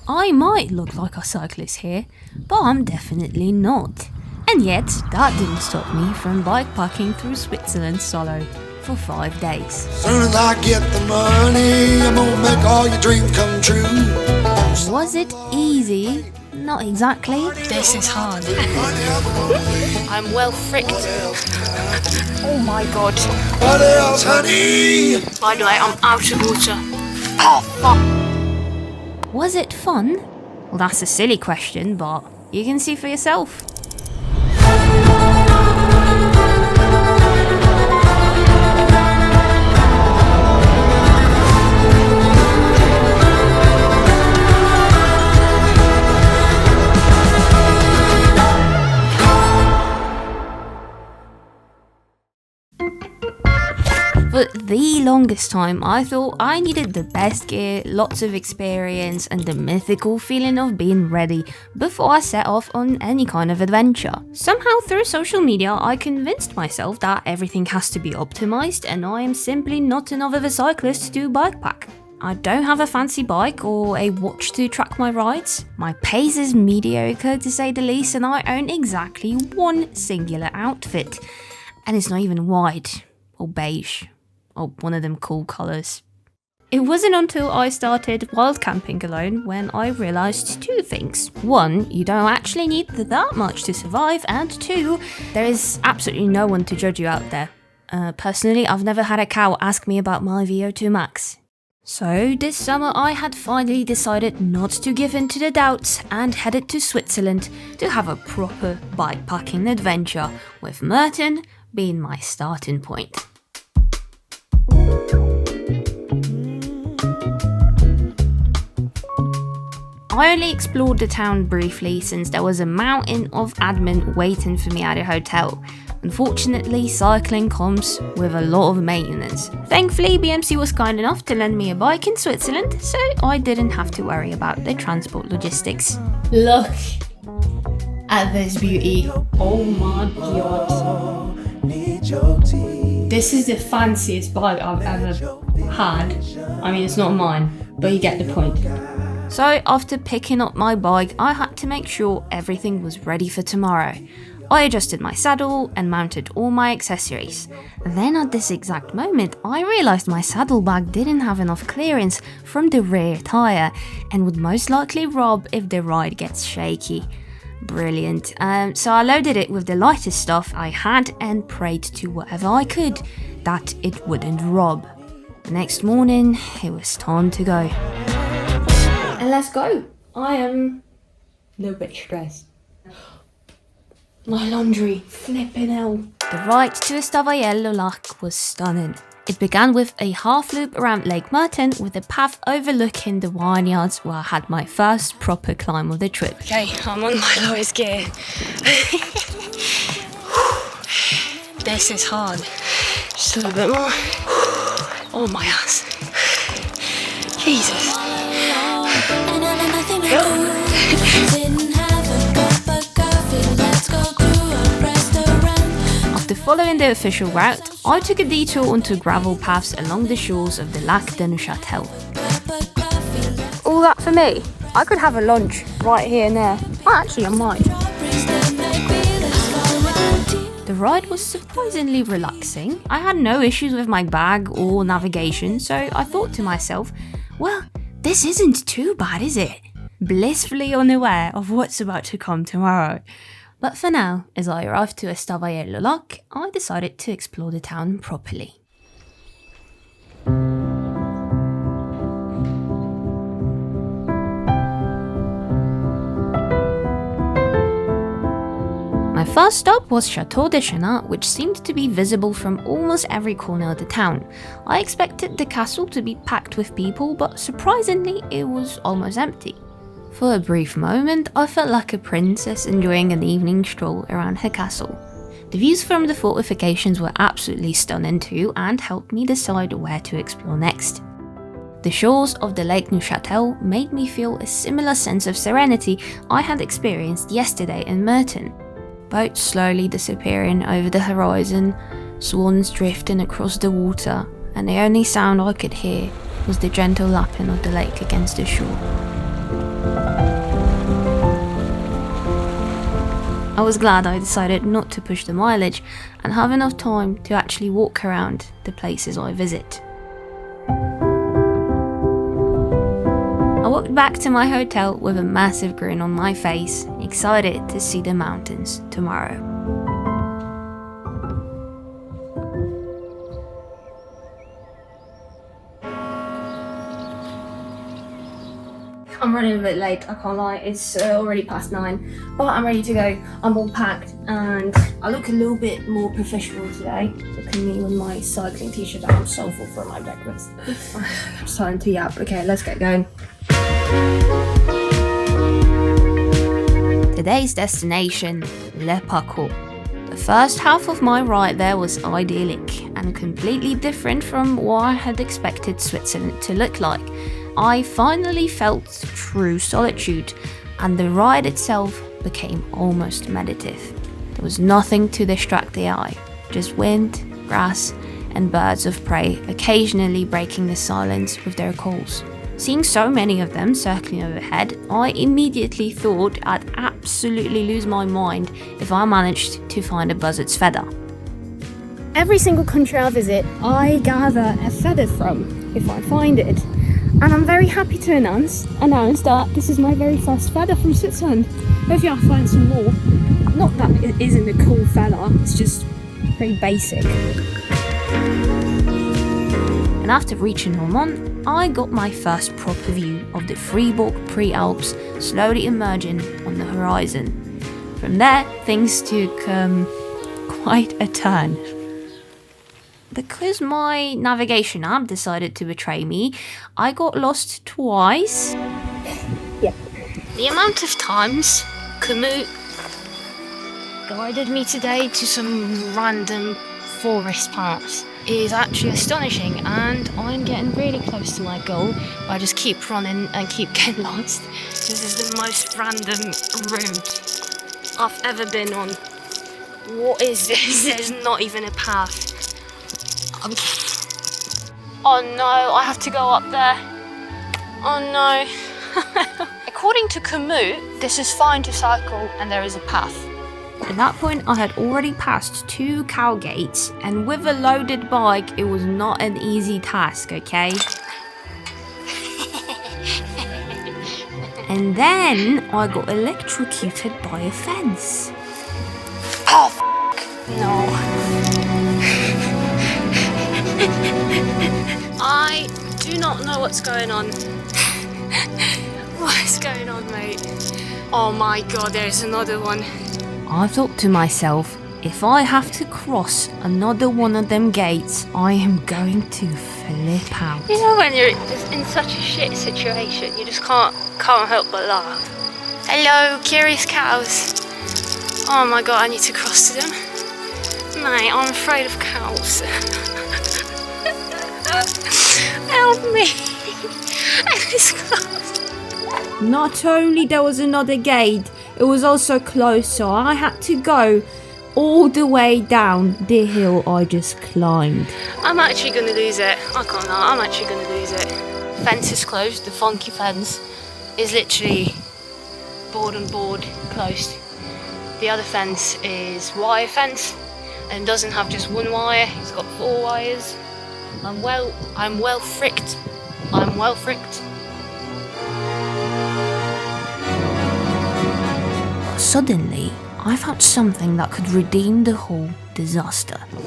I might look like a cyclist here, but I'm definitely not. And yet, that didn't stop me from bikepacking through Switzerland solo for 5 days. Soon as I get the money, I'm gonna make all your dreams come true. Was it easy? Not exactly. This is hard. I'm well fricked. Oh my god. What else, honey? By the way, I'm out of water. Oh, fuck. Was it fun? Well, that's a silly question, but you can see for yourself. For the longest time, I thought I needed the best gear, lots of experience, and the mythical feeling of being ready before I set off on any kind of adventure. Somehow through social media, I convinced myself that everything has to be optimized and I am simply not enough of a cyclist to bikepack. I don't have a fancy bike or a watch to track my rides. My pace is mediocre to say the least, and I own exactly one singular outfit. And it's not even white or beige. Or one of them cool colours. It wasn't until I started wild camping alone when I realised two things. One, you don't actually need that much to survive, and two, there is absolutely no one to judge you out there. Personally, I've never had a cow ask me about my VO2 max. So this summer I had finally decided not to give in to the doubts and headed to Switzerland to have a proper bikepacking adventure, with Merton being my starting point. I only explored the town briefly since there was a mountain of admin waiting for me at a hotel. Unfortunately, cycling comes with a lot of maintenance. Thankfully, BMC was kind enough to lend me a bike in Switzerland, so I didn't have to worry about the transport logistics. Look at this beauty. Oh my god. This is the fanciest bike I've ever had. I mean, it's not mine, but you get the point. So after picking up my bike, I had to make sure everything was ready for tomorrow. I adjusted my saddle and mounted all my accessories. Then at this exact moment, I realised my saddlebag didn't have enough clearance from the rear tyre and would most likely rob if the ride gets shaky. Brilliant. So I loaded it with the lightest stuff I had and prayed to whatever I could that it wouldn't rob. The next morning, it was time to go. And let's go. I am a little bit stressed. My laundry, flipping hell. The ride to Estavayer-le-Lac was stunning. It began with a half loop around Lake Merton with a path overlooking the vineyards where I had my first proper climb of the trip. Okay, I'm on my lowest gear. This is hard. Just a little bit more. Oh my ass. Jesus. After following the official route, I took a detour onto gravel paths along the shores of the Lac de Neuchâtel. All that for me? I could have a lunch right here and there. Actually, I might. The ride was surprisingly relaxing. I had no issues with my bag or navigation, so I thought to myself, well, this isn't too bad, is it? Blissfully unaware of what's about to come tomorrow. But for now, as I arrived to Estavayer-le-Lac, I decided to explore the town properly. My first stop was Château de Chenat, which seemed to be visible from almost every corner of the town. I expected the castle to be packed with people, but surprisingly, it was almost empty. For a brief moment, I felt like a princess enjoying an evening stroll around her castle. The views from the fortifications were absolutely stunning too and helped me decide where to explore next. The shores of the Lake Neuchâtel made me feel a similar sense of serenity I had experienced yesterday in Merton. Boats slowly disappearing over the horizon, swans drifting across the water, and the only sound I could hear was the gentle lapping of the lake against the shore. I was glad I decided not to push the mileage and have enough time to actually walk around the places I visit. I walked back to my hotel with a massive grin on my face, excited to see the mountains tomorrow. I'm running a bit late, I can't lie, it's already past 9, but I'm ready to go. I'm all packed and I look a little bit more professional today. Look at me with my cycling t-shirt that I'm so full for my breakfast. I'm starting to yap. Okay, let's get going. Today's destination, Le Parcours. The first half of my ride there was idyllic and completely different from what I had expected Switzerland to look like. I finally felt true solitude, and the ride itself became almost meditative. There was nothing to distract the eye, just wind, grass, and birds of prey occasionally breaking the silence with their calls. Seeing so many of them circling overhead, I immediately thought I'd absolutely lose my mind if I managed to find a buzzard's feather. Every single country I visit, I gather a feather from, if I find it. And I'm very happy to announce that this is my very first feather from Switzerland. Hopefully I'll find some more. Not that it isn't a cool feather, it's just very basic. And after reaching Hormont, I got my first proper view of the Fribourg pre-Alps slowly emerging on the horizon. From there, things took quite a turn. Because my navigation app decided to betray me, I got lost twice. Yeah. The amount of times Kamut guided me today to some random forest paths is actually astonishing, and I'm getting really close to my goal. I just keep running and keep getting lost. This is the most random route I've ever been on. What is this? There's not even a path. Oh no, I have to go up there. Oh no. According to Kamut, this is fine to cycle and there is a path. At that point, I had already passed 2 cow gates, and with a loaded bike, it was not an easy task, okay? And then I got electrocuted by a fence. Oh, no. I do not know what's going on. What is going on, mate? Oh my god, there's another one. I thought to myself, if I have to cross another one of them gates, I am going to flip out. You know when you're just in such a shit situation, you just can't help but laugh. Hello, curious cows. Oh my god, I need to cross to them. Mate, I'm afraid of cows. Help me. It's closed. Not only there was another gate, it was also closed, so I had to go all the way down the hill I just climbed. I'm actually going to lose it. I can't lie, I'm actually going to lose it. Fence is closed. The funky fence is literally board and board closed. The other fence is wire fence and doesn't have just one wire, it's got 4 wires. I'm well fricked. But suddenly, I found something that could redeem the whole disaster. Oh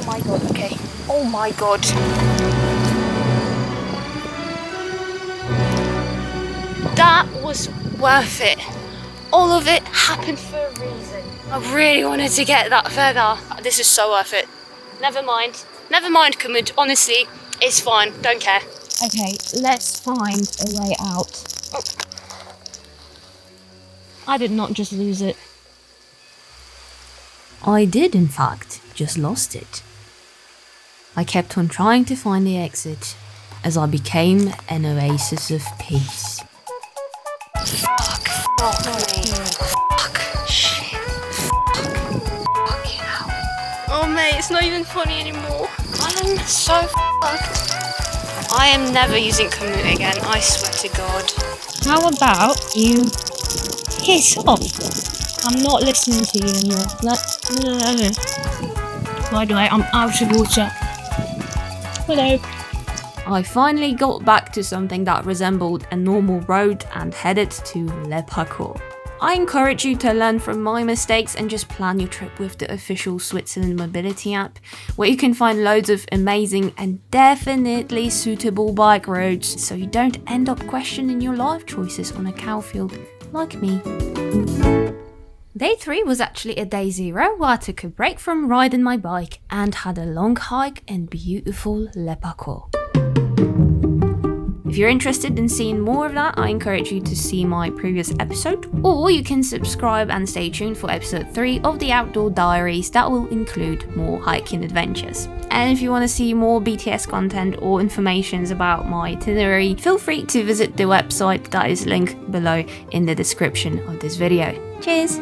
my god, okay. Oh my god. That was worth it. All of it happened for a reason. I really wanted to get that feather. This is so worth it. Never mind, Kamut. Honestly, it's fine. Don't care. Okay, let's find a way out. Oh. I did not just lose it. I did, in fact, just lost it. I kept on trying to find the exit as I became an oasis of peace. Fuck shit. Fucking hell. Oh mate, it's not even funny anymore. I'm so fucked. I am never using commute again, I swear to God. How about you piss off? I'm not listening to you anymore. By the way, I'm out of water. Hello. I finally got back to something that resembled a normal road and headed to Le Parcours. I encourage you to learn from my mistakes and just plan your trip with the official Switzerland mobility app, where you can find loads of amazing and definitely suitable bike roads, so you don't end up questioning your life choices on a cow field like me. Day 3 was actually a day 0 where I took a break from riding my bike and had a long hike in beautiful Le Parcours. If you're interested in seeing more of that, I encourage you to see my previous episode, or you can subscribe and stay tuned for episode 3 of the Outdoor Diaries that will include more hiking adventures. And if you want to see more BTS content or information about my itinerary, feel free to visit the website that is linked below in the description of this video. Cheers!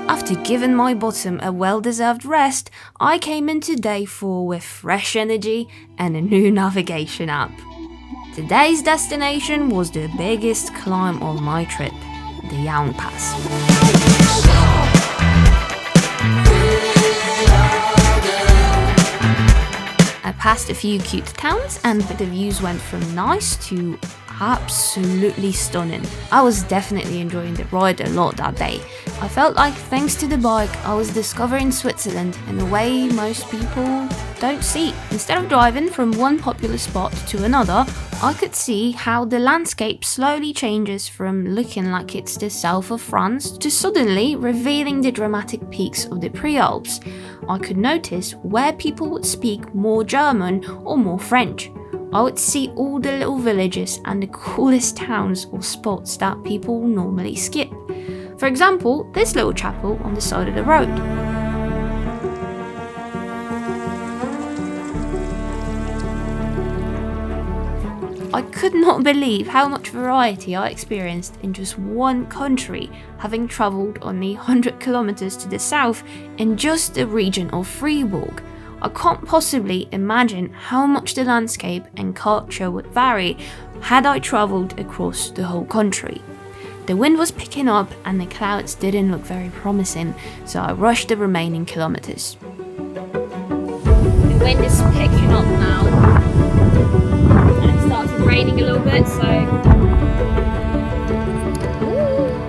After giving my bottom a well-deserved rest, I came into day 4 with fresh energy and a new navigation app. Today's destination was the biggest climb of my trip, the Jaun Pass. I passed a few cute towns and the views went from nice to absolutely stunning. I was definitely enjoying the ride a lot that day. I felt like thanks to the bike I was discovering Switzerland in a way most people don't see. Instead of driving from one popular spot to another, I could see how the landscape slowly changes from looking like it's the south of France to suddenly revealing the dramatic peaks of the Pre-Alps. I could notice where people would speak more German or more French. I would see all the little villages and the coolest towns or spots that people normally skip. For example, this little chapel on the side of the road. I could not believe how much variety I experienced in just one country, having travelled only 100 kilometers to the south in just the region of Fribourg. I can't possibly imagine how much the landscape and culture would vary had I travelled across the whole country. The wind was picking up and the clouds didn't look very promising, so I rushed the remaining kilometers. The wind is picking up now, and it started raining a little bit, so...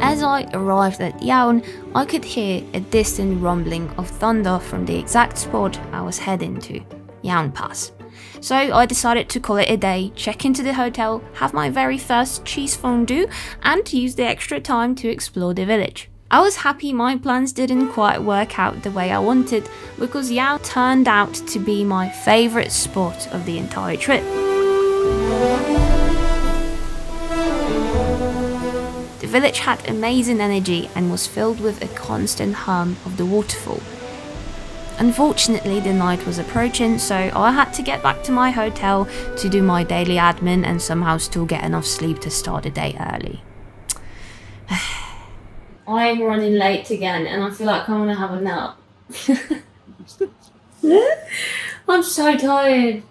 As I arrived at Jaun, I could hear a distant rumbling of thunder from the exact spot I was heading to, Jaun Pass. So I decided to call it a day, check into the hotel, have my very first cheese fondue, and use the extra time to explore the village. I was happy my plans didn't quite work out the way I wanted, because Jaun turned out to be my favourite spot of the entire trip. The village had amazing energy and was filled with a constant hum of the waterfall. Unfortunately, the night was approaching, so I had to get back to my hotel to do my daily admin and somehow still get enough sleep to start the day early. I'm running late again and I feel like I want to have a nap. I'm so tired.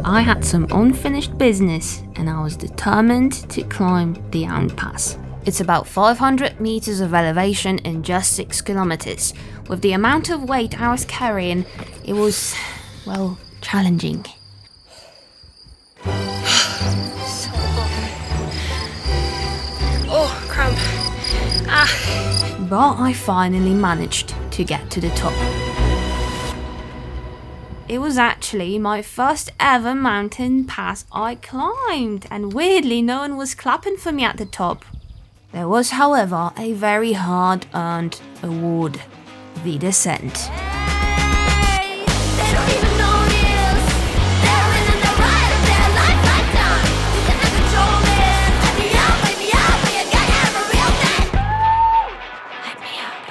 I had some unfinished business and I was determined to climb the Jaun Pass. It's about 500 meters of elevation in just 6 kilometers. With the amount of weight I was carrying, it was, well, challenging. Oh, cramp. But I finally managed to get to the top. It was actually my first ever mountain pass I climbed, and weirdly no one was clapping for me at the top. There was, however, a very hard-earned award, the descent.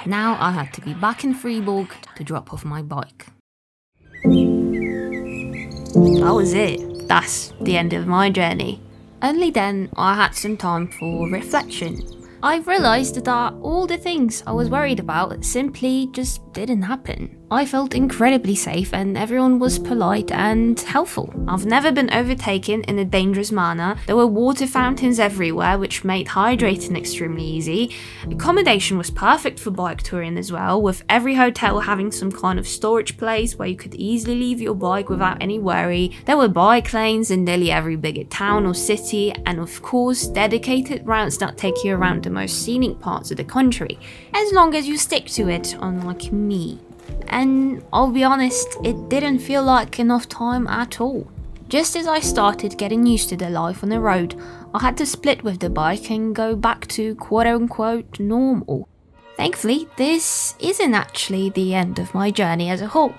Now I had to be back in Fribourg to drop off my bike. That was it. That's the end of my journey. Only then I had some time for reflection. I realised that all the things I was worried about simply just didn't happen. I felt incredibly safe and everyone was polite and helpful. I've never been overtaken in a dangerous manner. There were water fountains everywhere, which made hydrating extremely easy. Accommodation was perfect for bike touring as well, with every hotel having some kind of storage place where you could easily leave your bike without any worry. There were bike lanes in nearly every bigger town or city, and of course dedicated routes that take you around the most scenic parts of the country, as long as you stick to it, unlike me. And I'll be honest, it didn't feel like enough time at all. Just as I started getting used to the life on the road, I had to split with the bike and go back to quote-unquote normal. Thankfully, this isn't actually the end of my journey as a whole,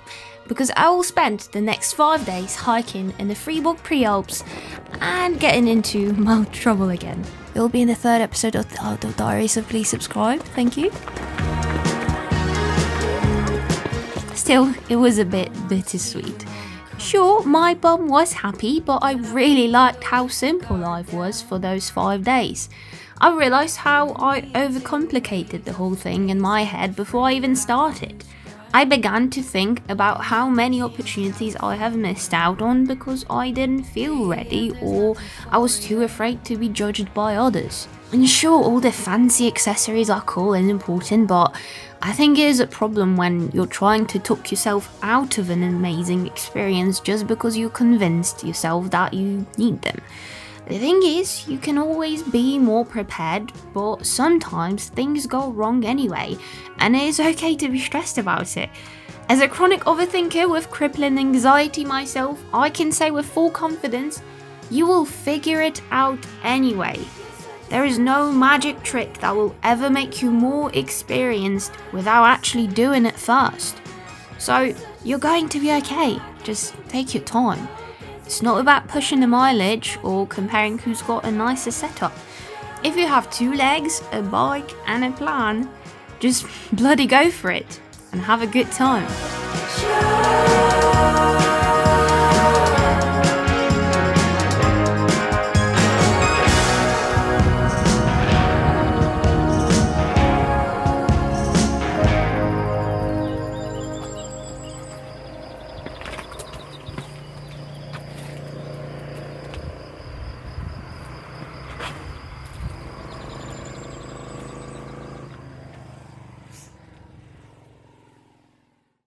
because I will spend the next 5 days hiking in the Fribourg pre-Alps and getting into mild trouble again. It'll be in the 3rd episode of the Diaries, so please subscribe, thank you. Still, it was a bit bittersweet. Sure, my bum was happy, but I really liked how simple life was for those 5 days. I realised how I overcomplicated the whole thing in my head before I even started. I began to think about how many opportunities I have missed out on because I didn't feel ready or I was too afraid to be judged by others. And sure, all the fancy accessories are cool and important, but I think it is a problem when you're trying to talk yourself out of an amazing experience just because you convinced yourself that you need them. The thing is, you can always be more prepared, but sometimes things go wrong anyway, and it is okay to be stressed about it. As a chronic overthinker with crippling anxiety myself, I can say with full confidence, you will figure it out anyway. There is no magic trick that will ever make you more experienced without actually doing it first. So, you're going to be okay, just take your time. It's not about pushing the mileage or comparing who's got a nicer setup. If you have 2 legs, a bike and a plan, just bloody go for it and have a good time.